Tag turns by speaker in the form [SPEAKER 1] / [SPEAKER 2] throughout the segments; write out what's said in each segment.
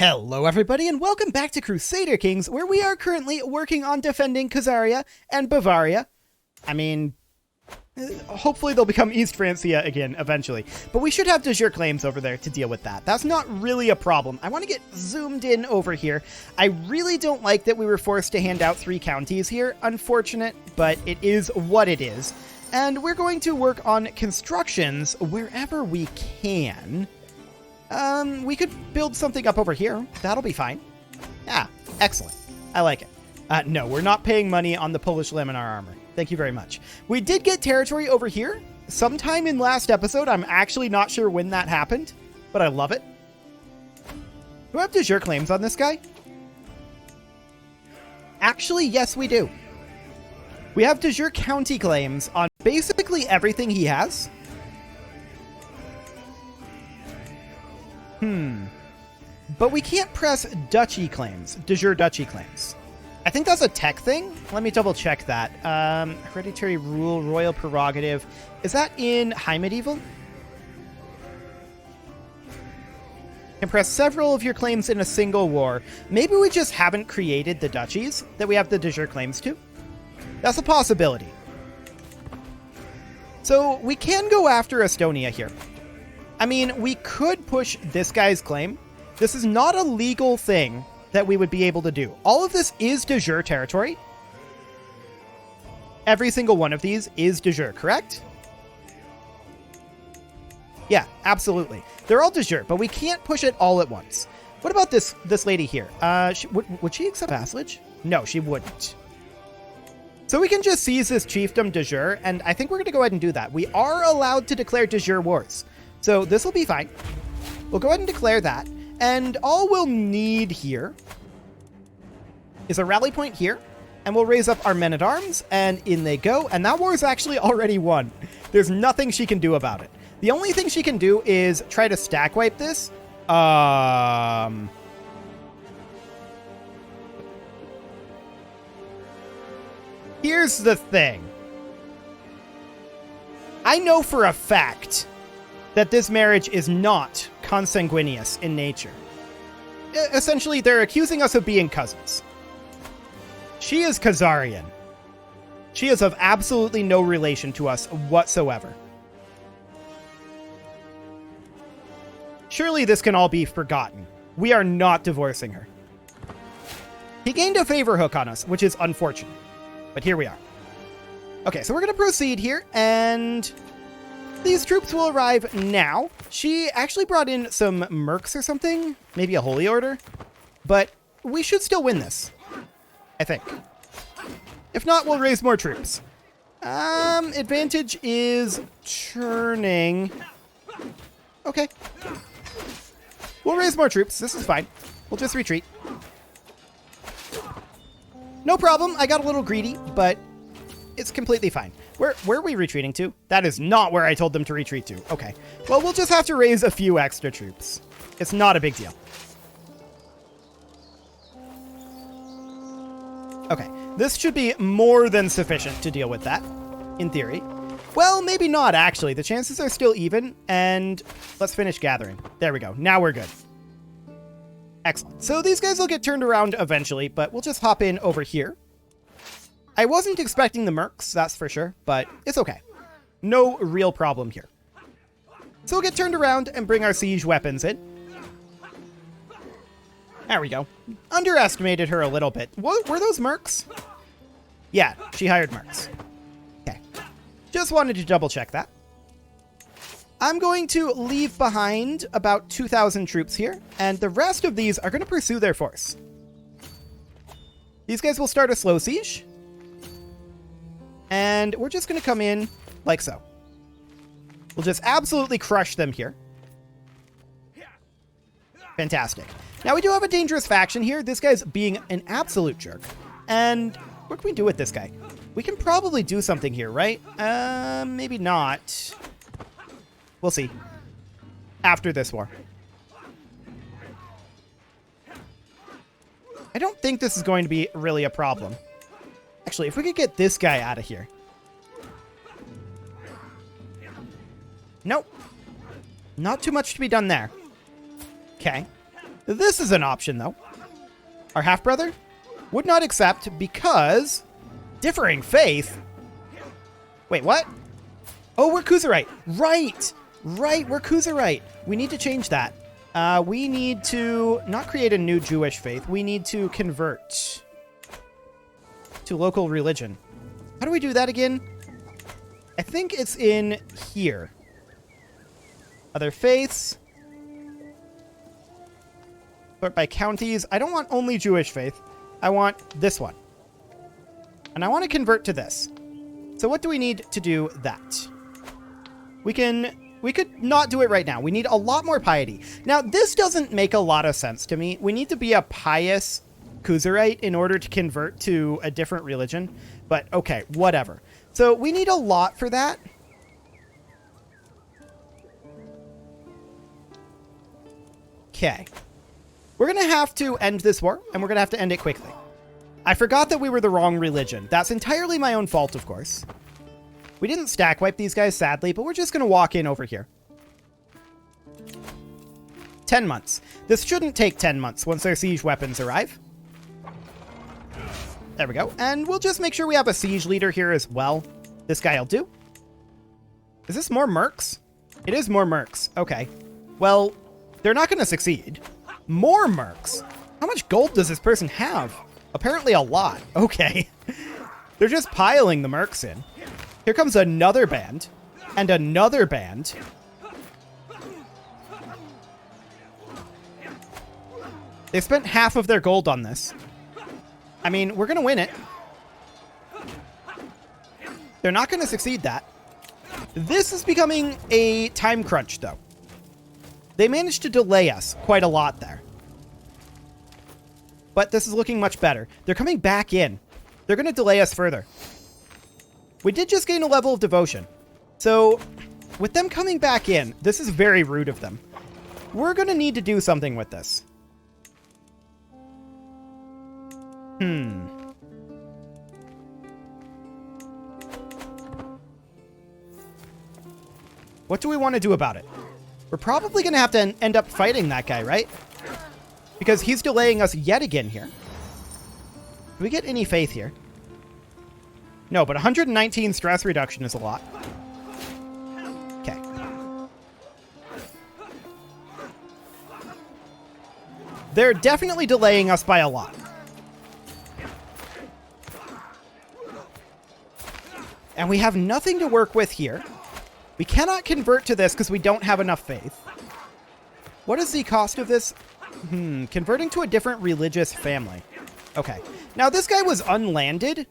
[SPEAKER 1] Hello everybody and welcome back to Crusader Kings, where we are currently working on defending Khazaria and Bavaria. I mean, hopefully they'll become East Francia again eventually, but we should have de jure claims over there to deal with that. That's not really a problem. I want to get zoomed in over here. I really don't like that we were forced to hand out 3 counties here. Unfortunate, but it is what it is. And we're going to work on constructions wherever we can. We could build something up over here. That'll be fine. Yeah, excellent. I like it. No, we're not paying money on the Polish laminar armor. Thank you very much. We did get territory over here sometime in last episode. I'm actually not sure when that happened, but I love it. Do we have de jure claims on this guy? Actually, yes, we do. We have de jure county claims on basically everything he has. But we can't press duchy claims, de jure duchy claims. I think that's a tech thing. Let me double check that. Hereditary rule, royal prerogative. Is that in High Medieval? Can press several of your claims in a single war. Maybe we just haven't created the duchies that we have the de jure claims to. That's a possibility. So we can go after Estonia here. I mean, we could push this guy's claim. This is not a legal thing that we would be able to do. All of this is de jure territory. Every single one of these is de jure, correct? Yeah, absolutely. They're all de jure, but we can't push it all at once. What about this lady here? Would she accept vassalage? No, she wouldn't. So we can just seize this chiefdom de jure, and I think we're going to go ahead and do that. We are allowed to declare de jure wars. So this will be fine. We'll go ahead and declare that. And all we'll need here is a rally point here. And we'll raise up our men-at-arms. And in they go. And that war is actually already won. There's nothing she can do about it. The only thing she can do is try to stack wipe this. Here's the thing. I know for a fact that this marriage is not consanguineous in nature. Essentially, they're accusing us of being cousins. She is Khazarian. She is of absolutely no relation to us whatsoever. Surely this can all be forgotten. We are not divorcing her. He gained a favor hook on us, which is unfortunate. But here we are. Okay, so we're going to proceed here, and these troops will arrive now. She actually brought in some mercs or something, maybe a holy order, but we should still win this, I think. If not, we'll raise more troops. Advantage is churning. Okay. We'll raise more troops. This is fine. We'll just retreat. No problem. I got a little greedy, but it's completely fine. Where are we retreating to? That is not where I told them to retreat to. Okay. Well, we'll just have to raise a few extra troops. It's not a big deal. Okay. This should be more than sufficient to deal with that, in theory. Well, maybe not, actually. The chances are still even, and let's finish gathering. There we go. Now we're good. Excellent. So these guys will get turned around eventually, but we'll just hop in over here. I wasn't expecting the mercs, that's for sure, but it's okay. No real problem here. So we'll get turned around and bring our siege weapons in. There we go. Underestimated her a little bit. Were those mercs? Yeah, she hired mercs. Okay. Just wanted to double check that. I'm going to leave behind about 2,000 troops here, and the rest of these are going to pursue their force. These guys will start a slow siege. And we're just going to come in like so. We'll just absolutely crush them here. Fantastic. Now, we do have a dangerous faction here. This guy's being an absolute jerk. And what can we do with this guy? We can probably do something here, right? Maybe not. We'll see. After this war. I don't think this is going to be really a problem. Actually, if we could get this guy out of here. Nope. Not too much to be done there. Okay. This is an option, though. Our half-brother would not accept because differing faith. Wait, what? Oh, we're Kuzarite. Right, we're Kuzarite. We need to change that. We need to not create a new Jewish faith. We need to convert to local religion. How do we do that again? I think it's in here. Other faiths. Sort by counties. I don't want only Jewish faith. I want this one. And I want to convert to this. So what do we need to do that? We could not do it right now. We need a lot more piety. Now, this doesn't make a lot of sense to me. We need to be a pious Kuzarite in order to convert to a different religion. But okay, whatever. So we need a lot for that. Okay. We're going to have to end this war, and we're going to have to end it quickly. I forgot that we were the wrong religion. That's entirely my own fault, of course. We didn't stack wipe these guys, sadly, but we're just going to walk in over here. 10 months. This shouldn't take 10 months once our siege weapons arrive. There we go. And we'll just make sure we have a siege leader here as well. This guy will do. Is this more mercs? It is more mercs. Okay. Well, they're not going to succeed. More mercs? How much gold does this person have? Apparently a lot. Okay. They're just piling the mercs in. Here comes another band. And another band. They spent half of their gold on this. I mean, we're going to win it. They're not going to succeed that. This is becoming a time crunch, though. They managed to delay us quite a lot there. But this is looking much better. They're coming back in. They're going to delay us further. We did just gain a level of devotion. So, with them coming back in, this is very rude of them. We're going to need to do something with this. What do we want to do about it? We're probably going to have to end up fighting that guy, right? Because he's delaying us yet again here. Do we get any faith here? No, but 119 stress reduction is a lot. Okay. They're definitely delaying us by a lot. And we have nothing to work with here. We cannot convert to this because we don't have enough faith. What is the cost of this? Converting to a different religious family. Okay. Now, this guy was unlanded.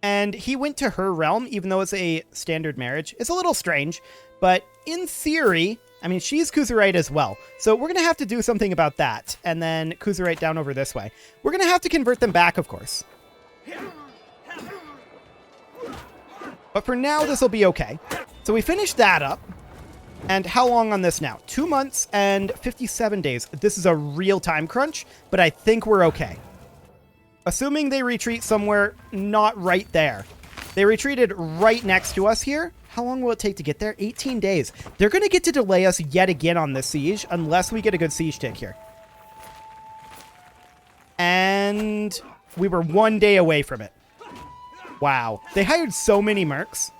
[SPEAKER 1] And he went to her realm, even though it's a standard marriage. It's a little strange. But in theory, I mean, she's Kuzarite as well. So we're going to have to do something about that. And then Kuzarite down over this way. We're going to have to convert them back, of course. But for now, this will be okay. So we finished that up. And how long on this now? 2 months and 57 days. This is a real time crunch, but I think we're okay. Assuming they retreat somewhere not right there. They retreated right next to us here. How long will it take to get there? 18 days. They're going to get to delay us yet again on this siege unless we get a good siege tick here. And we were 1 day away from it. Wow. They hired so many mercs.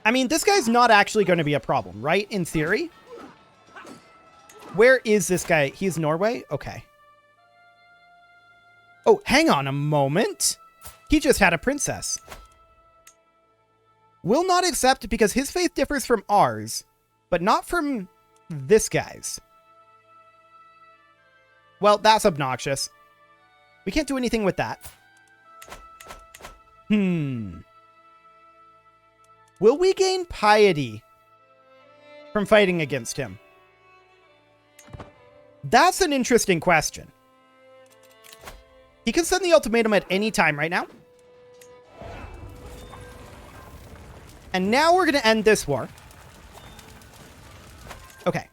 [SPEAKER 1] I mean, this guy's not actually going to be a problem, right? In theory. Where is this guy? He's Norway? Okay. Oh, hang on a moment. He just had a princess. Will not accept because his faith differs from ours, but not from this guy's. Well, that's obnoxious. We can't do anything with that. Will we gain piety from fighting against him? That's an interesting question. He can send the ultimatum at any time right now. And now we're going to end this war. Okay.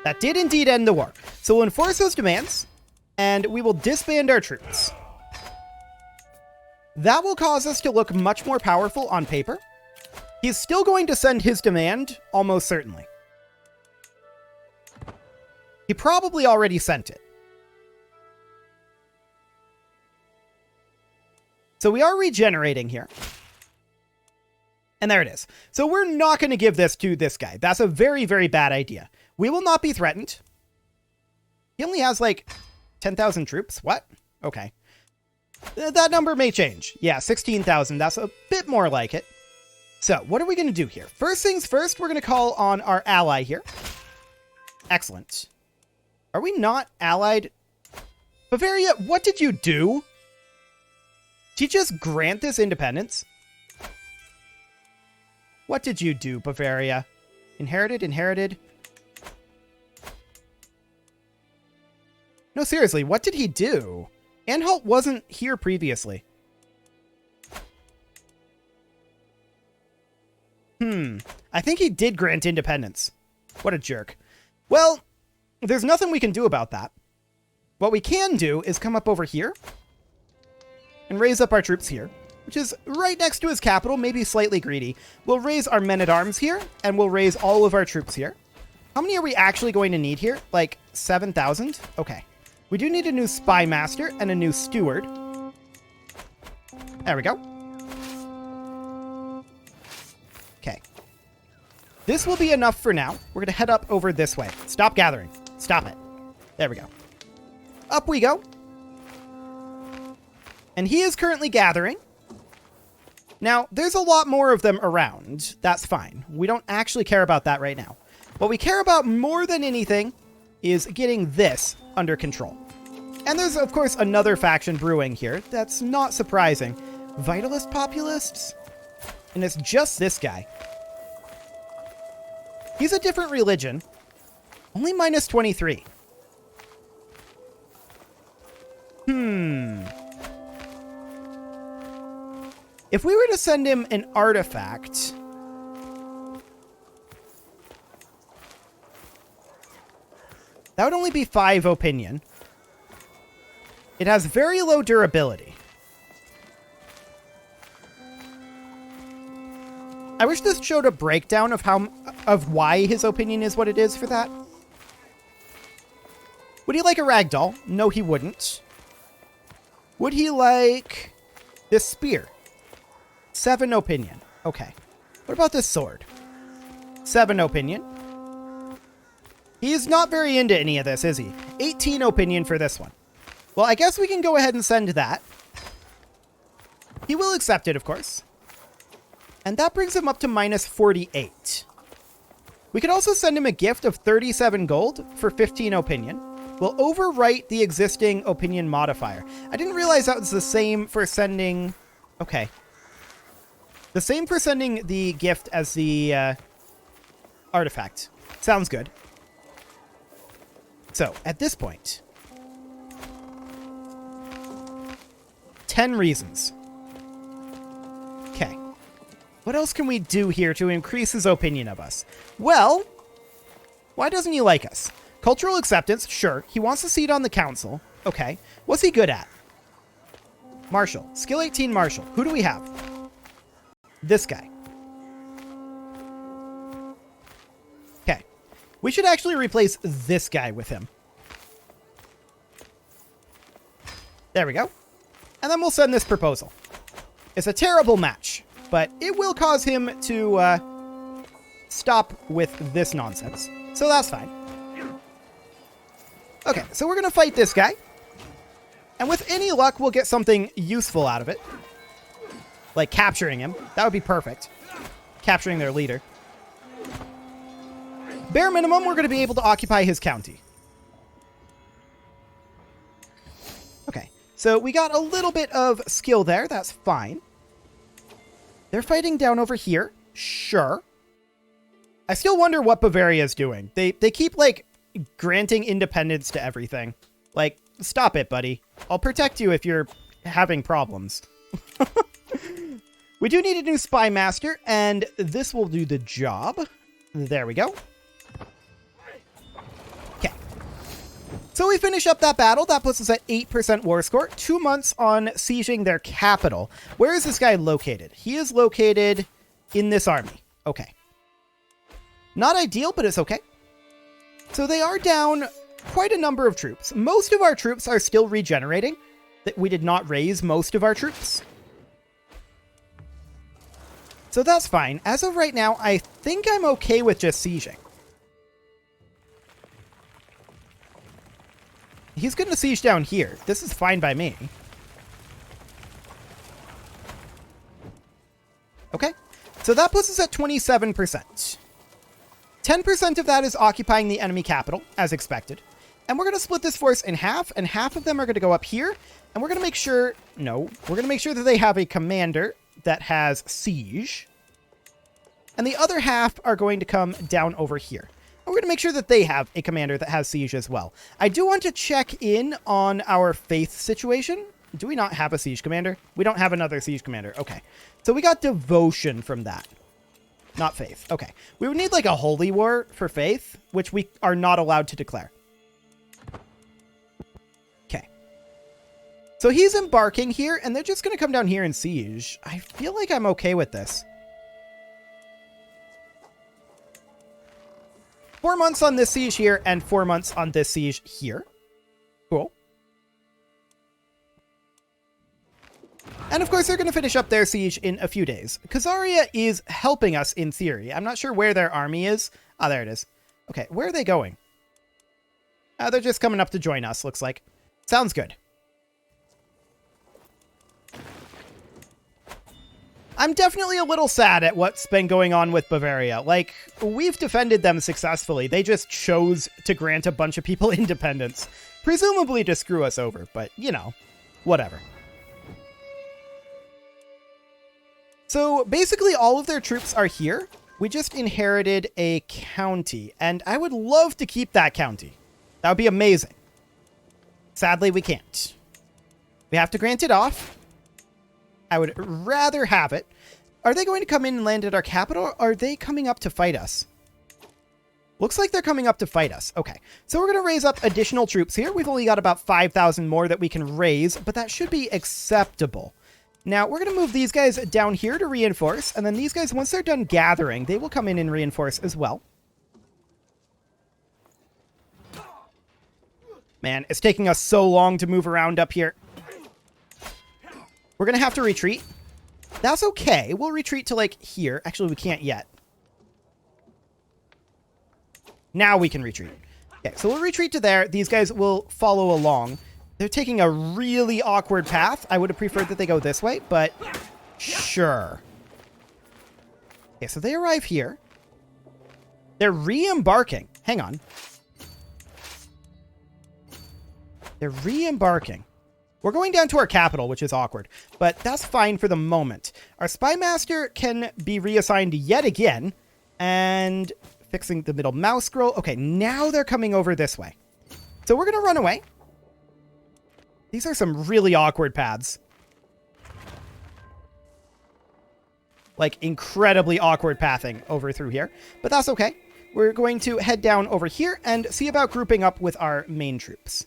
[SPEAKER 1] That did indeed end the war. So we'll enforce those demands, and we will disband our troops. That will cause us to look much more powerful on paper. He's still going to send his demand, almost certainly. He probably already sent it. So we are regenerating here. And there it is. So we're not going to give this to this guy. That's a very, very bad idea. We will not be threatened. He only has like 10,000 troops. What? Okay. That number may change. Yeah, 16,000. That's a bit more like it. So what are we going to do here? First things first, we're going to call on our ally here. Excellent. Are we not allied? Bavaria, what did you do? Did you just grant this independence? What did you do, Bavaria? Inherited. No, seriously, what did he do? Anhalt wasn't here previously. I think he did grant independence. What a jerk. Well, there's nothing we can do about that. What we can do is come up over here and raise up our troops here, which is right next to his capital, maybe slightly greedy. We'll raise our men-at-arms here, and we'll raise all of our troops here. How many are we actually going to need here? Like 7,000? Okay. We do need a new spy master and a new steward. There we go. Okay. This will be enough for now. We're going to head up over this way. Stop gathering. Stop it. There we go. Up we go. And he is currently gathering. Now, there's a lot more of them around. That's fine. We don't actually care about that right now. What we care about more than anything is getting this under control. And there's, of course, another faction brewing here. That's not surprising. Vitalist populists? And it's just this guy. He's a different religion. Only minus 23. If we were to send him an artifact... that would only be 5 opinion. It has very low durability. I wish this showed a breakdown of why his opinion is what it is for that. Would he like a ragdoll? No, he wouldn't. Would he like this spear? 7 opinion. Okay. What about this sword? 7 opinion. He's not very into any of this, is he? 18 opinion for this one. Well, I guess we can go ahead and send that. He will accept it, of course. And that brings him up to minus 48. We could also send him a gift of 37 gold for 15 opinion. We'll overwrite the existing opinion modifier. I didn't realize that was the same for sending... Okay. The same for sending the gift as the artifact. Sounds good. So, at this point... 10 reasons. Okay. What else can we do here to increase his opinion of us? Well, why doesn't he like us? Cultural acceptance, sure. He wants a seat on the council. Okay. What's he good at? Marshal. Skill 18 Marshal. Who do we have? This guy. Okay. We should actually replace this guy with him. There we go. And then we'll send this proposal. It's a terrible match, but it will cause him to stop with this nonsense. So that's fine. Okay, so we're going to fight this guy. And with any luck, we'll get something useful out of it. Like capturing him. That would be perfect. Capturing their leader. Bare minimum, we're going to be able to occupy his county. Okay, so we got a little bit of skill there. That's fine. They're fighting down over here. Sure. I still wonder what Bavaria is doing. They keep, like, granting independence to everything. Like, stop it, buddy. I'll protect you if you're having problems. We do need a new spy master, and this will do the job. There we go. Okay. So we finish up that battle. That puts us at 8% war score. 2 months on sieging their capital. Where is this guy located? He is located in this army. Okay. Not ideal, but it's okay. So they are down quite a number of troops. Most of our troops are still regenerating. We did not raise most of our troops. So that's fine. As of right now, I think I'm okay with just sieging. He's going to siege down here. This is fine by me. Okay. So that puts us at 27%. 10% of that is occupying the enemy capital, as expected. And we're going to split this force in half, and half of them are going to go up here. And we're going to make sure... No. We're going to make sure that they have a commander that has siege. And the other half are going to come down over here. And we're going to make sure that they have a commander that has siege as well. I do want to check in on our faith situation. Do we not have a siege commander? We don't have another siege commander. Okay. So we got devotion from that. Not faith. Okay. We would need like a holy war for faith, which we are not allowed to declare. Okay. So he's embarking here, and they're just going to come down here and siege. I feel like I'm okay with this. 4 months on this siege here, and 4 months on this siege here. Cool. And of course, they're going to finish up their siege in a few days. Khazaria is helping us in theory. I'm not sure where their army is. Ah, there it is. Okay, where are they going? They're just coming up to join us, looks like. Sounds good. I'm definitely a little sad at what's been going on with Bavaria. Like, we've defended them successfully. They just chose to grant a bunch of people independence. Presumably to screw us over, but, you know, whatever. So basically all of their troops are here. We just inherited a county, and I would love to keep that county. That would be amazing. Sadly, we can't. We have to grant it off. I would rather have it. Are they going to come in and land at our capital, or are they coming up to fight us? Looks like they're coming up to fight us. Okay, so we're going to raise up additional troops here. We've only got about 5,000 more that we can raise, but that should be acceptable. Now, we're going to move these guys down here to reinforce, and then these guys, once they're done gathering, they will come in and reinforce as well. Man, it's taking us so long to move around up here. We're going to have to retreat. That's okay. We'll retreat to, like, here. Actually, we can't yet. Now we can retreat. Okay, so we'll retreat to there. These guys will follow along. They're taking a really awkward path. I would have preferred that they go this way, but sure. Okay, so they arrive here. They're re-embarking. Hang on. They're re-embarking. We're going down to our capital, which is awkward, but that's fine for the moment. Our spy master can be reassigned yet again, and fixing the middle mouse scroll. Okay, now they're coming over this way. So we're going to run away. These are some really awkward paths. Like, incredibly awkward pathing over through here, but that's okay. We're going to head down over here and see about grouping up with our main troops.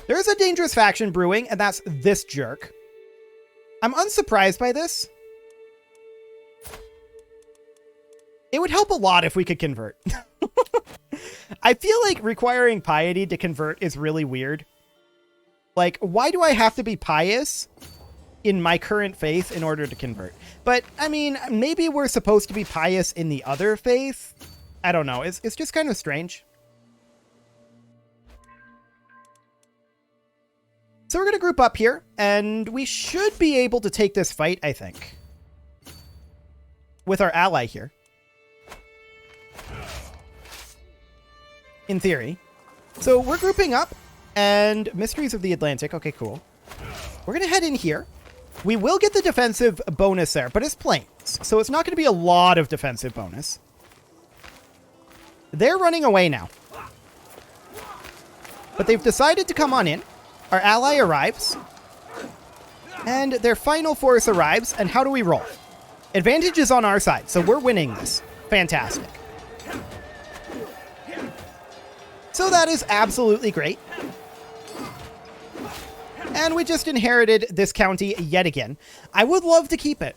[SPEAKER 1] There is a dangerous faction brewing, and that's this jerk. I'm unsurprised by this. It would help a lot if we could convert. I feel like requiring piety to convert is really weird. Like, why do I have to be pious in my current faith in order to convert? But, I mean, maybe we're supposed to be pious in the other faith. I don't know. It's just kind of strange. So we're going to group up here, and we should be able to take this fight, I think, with our ally here. In theory. So we're grouping up, and Mysteries of the Atlantic. Okay, cool. We're going to head in here. We will get the defensive bonus there, but it's plains, so it's not going to be a lot of defensive bonus. They're running away now. But they've decided to come on in. Our ally arrives, and their final force arrives, and how do we roll? Advantage is on our side, so we're winning this. Fantastic. So that is absolutely great. And we just inherited this county yet again. I would love to keep it.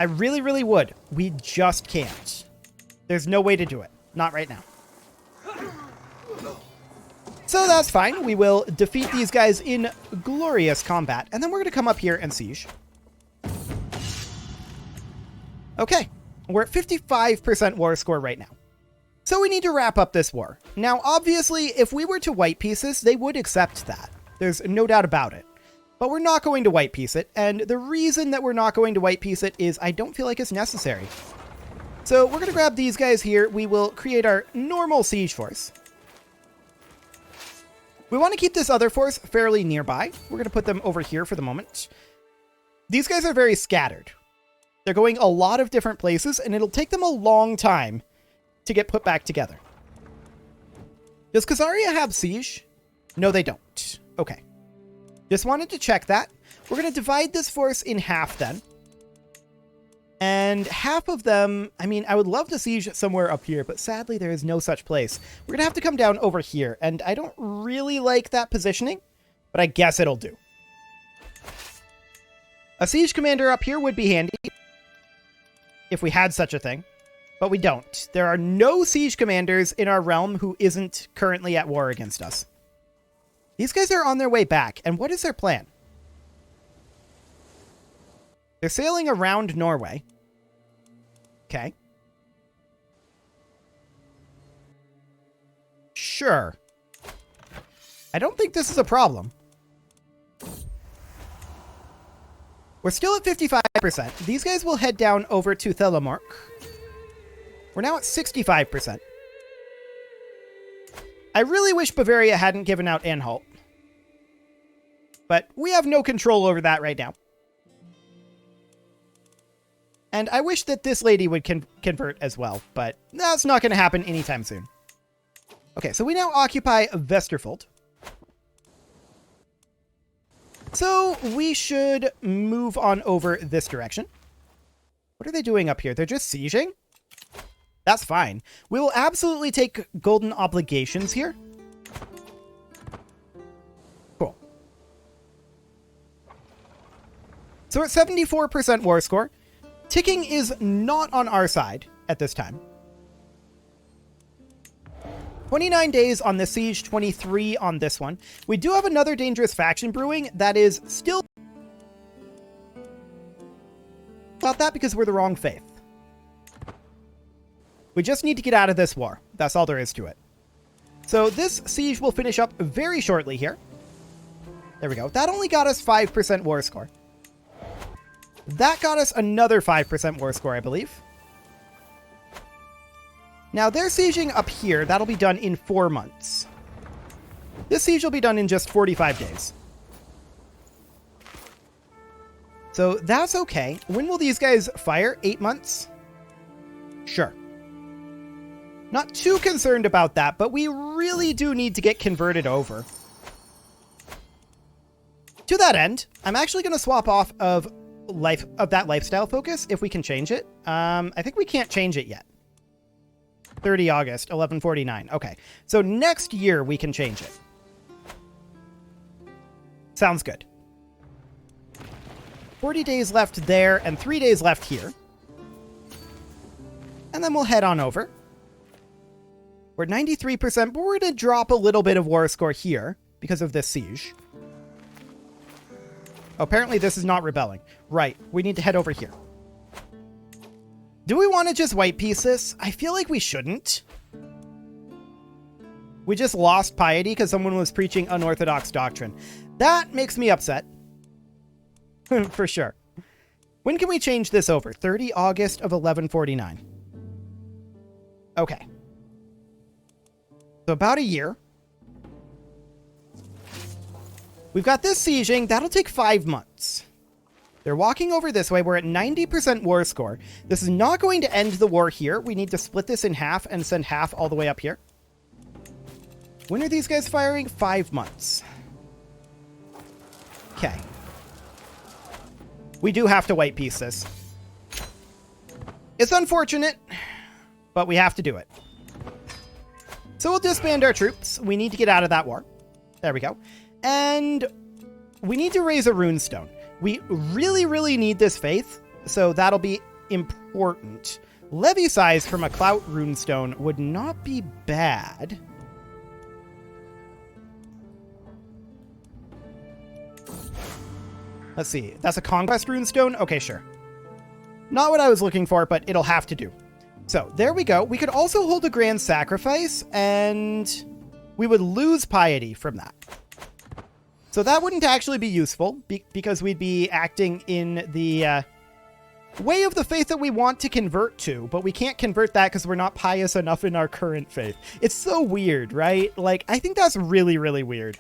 [SPEAKER 1] I really, really would. We just can't. There's no way to do it. Not right now. So that's fine. We will defeat these guys in glorious combat. And then we're going to come up here and siege. Okay. We're at 55% war score right now. So we need to wrap up this war. Now, obviously, if we were to white pieces, they would accept that. There's no doubt about it. But we're not going to white piece it. And the reason that we're not going to white piece it is I don't feel like it's necessary. So we're going to grab these guys here. We will create our normal siege force. We want to keep this other force fairly nearby. We're going to put them over here for the moment. These guys are very scattered. They're going a lot of different places, and it'll take them a long time to get put back together. Does Khazaria have siege? No, they don't. Okay. Just wanted to check that. We're going to divide this force in half then. And half of them, I mean, I would love to siege somewhere up here, but sadly there is no such place. We're going to have to come down over here, and I don't really like that positioning, but I guess it'll do. A siege commander up here would be handy, if we had such a thing, but we don't. There are no siege commanders in our realm who isn't currently at war against us. These guys are on their way back, and what is their plan? They're sailing around Norway. Okay. Sure. I don't think this is a problem. We're still at 55%. These guys will head down over to Thelamork. We're now at 65%. I really wish Bavaria hadn't given out Anhalt. But we have no control over that right now. And I wish that this lady would convert as well, but that's not going to happen anytime soon. Okay, so we now occupy Vesterfold. So we should move on over this direction. What are they doing up here? They're just sieging? That's fine. We will absolutely take golden obligations here. Cool. So we're at 74% war score. Ticking is not on our side at this time. 29 days on this siege, 23 on this one. We do have another dangerous faction brewing that is still about that because we're the wrong faith. We just need to get out of this war. That's all there is to it. So this siege will finish up very shortly here. There we go. That only got us 5% war score. That got us another 5% war score, I believe. Now, they're sieging up here. That'll be done in 4 months. This siege will be done in just 45 days. So that's okay. When will these guys fire? 8 months? Sure. Not too concerned about that, but we really do need to get converted over. To that end, I'm actually going to swap off of that lifestyle focus if we can change it. I think we can't change it yet. 30 August, 1149. Okay, so next year we can change it. Sounds good. 40 days left there and 3 days left here. And then we'll head on over. We're 93%, but we're going to drop a little bit of war score here because of this siege. Apparently this is not rebelling. Right, we need to head over here. Do we want to just white piece this? I feel like we shouldn't. We just lost piety because someone was preaching unorthodox doctrine. That makes me upset. For sure. When can we change this over? 30 August of 1149. Okay. So about a year. We've got this sieging. That'll take 5 months. They're walking over this way. We're at 90% war score. This is not going to end the war here. We need to split this in half and send half all the way up here. When are these guys firing? 5 months. Okay. We do have to white piece this. It's unfortunate, but we have to do it. So we'll disband our troops. We need to get out of that war. There we go. And we need to raise a runestone. We really, really need this faith. So that'll be important. Levy size from a Clout runestone would not be bad. Let's see. That's a Conquest runestone? Okay, sure. Not what I was looking for, but it'll have to do. So, there we go. We could also hold a Grand Sacrifice, and we would lose piety from that. So that wouldn't actually be useful, because we'd be acting in the way of the faith that we want to convert to, but we can't convert that because we're not pious enough in our current faith. It's so weird, right? Like, I think that's really, really weird.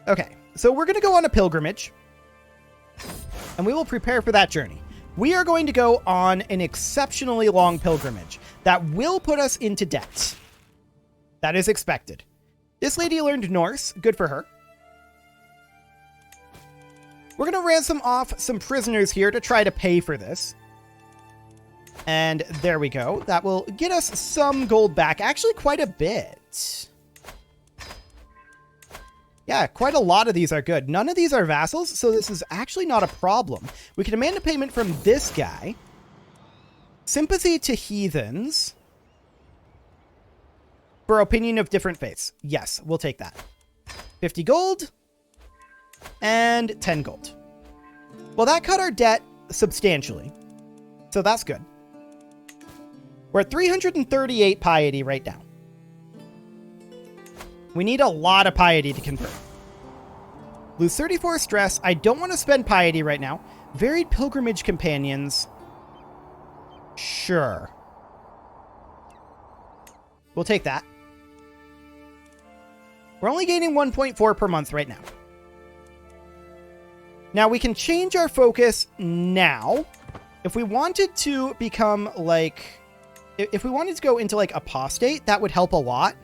[SPEAKER 1] Okay, so we're going to go on a pilgrimage, and we will prepare for that journey. We are going to go on an exceptionally long pilgrimage that will put us into debt. That is expected. This lady learned Norse. Good for her. We're going to ransom off some prisoners here to try to pay for this. And there we go. That will get us some gold back. Actually, quite a bit. Yeah, quite a lot of these are good. None of these are vassals, so this is actually not a problem. We can demand a payment from this guy. Sympathy to heathens. For opinion of different faiths. Yes, we'll take that. 50 gold. And 10 gold. Well, that cut our debt substantially. So that's good. We're at 338 piety right now. We need a lot of piety to convert. Lose 34 stress. I don't want to spend piety right now. Varied pilgrimage companions. Sure. We'll take that. We're only gaining 1.4 per month right now. Now, we can change our focus now. If we wanted to become, like... If we wanted to go into, like, apostate, that would help a lot.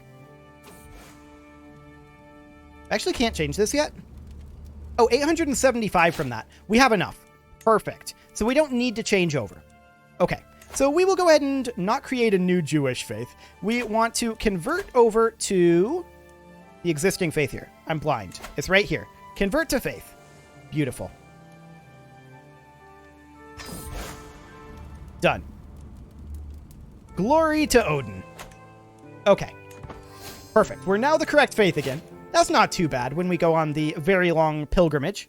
[SPEAKER 1] I actually can't change this yet. Oh, 875 from that. We have enough. Perfect. So we don't need to change over. Okay. So we will go ahead and not create a new Jewish faith. We want to convert over to the existing faith here. I'm blind. It's right here. Convert to faith. Beautiful. Done. Glory to Odin. Okay. Perfect. We're now the correct faith again. That's not too bad when we go on the very long pilgrimage.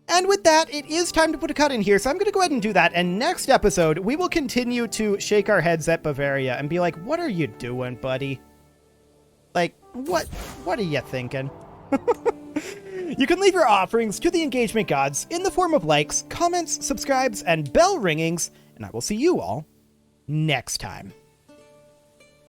[SPEAKER 1] And with that, it is time to put a cut in here, so I'm going to go ahead and do that. And next episode, we will continue to shake our heads at Bavaria and be like, what are you doing, buddy? Like, what are you thinking? You can leave your offerings to the engagement gods in the form of likes, comments, subscribes, and bell ringings, and I will see you all next time.